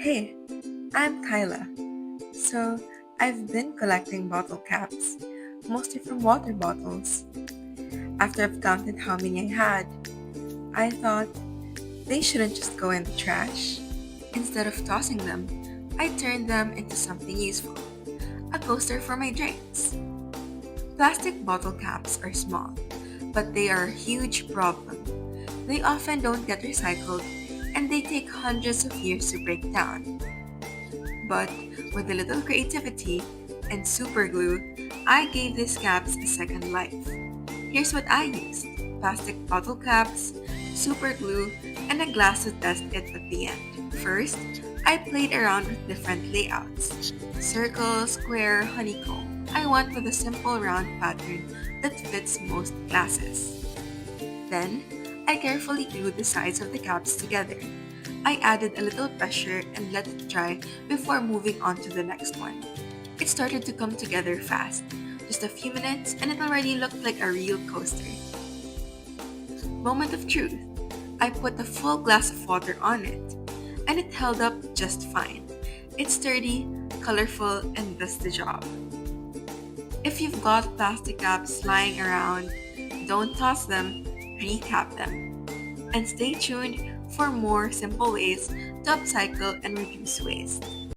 Hey, I'm Kyla. So, I've been collecting bottle caps, mostly from water bottles. After I've counted how many I had, I thought they shouldn't just go in the trash. Instead of tossing them, I turned them into something useful, a coaster for my drinks. Plastic bottle caps are small, but they are a huge problem. They often don't get recycled and they take hundreds of years to break down. But with a little creativity and super glue, I gave these caps a second life. Here's what I used: plastic bottle caps, super glue, and a glass to test it at the end. First, I played around with different layouts: circle, square, honeycomb. I went with a simple round pattern that fits most glasses. Then, I carefully glued the sides of the caps together. I added a little pressure and let it dry before moving on to the next one. It started to come together fast. Just a few minutes and it already looked like a real coaster. Moment of truth. I put a full glass of water on it, and it held up just fine. It's sturdy, colorful, and does the job. If you've got plastic caps lying around, don't toss them, recap them. And stay tuned for more simple ways to upcycle and reduce waste.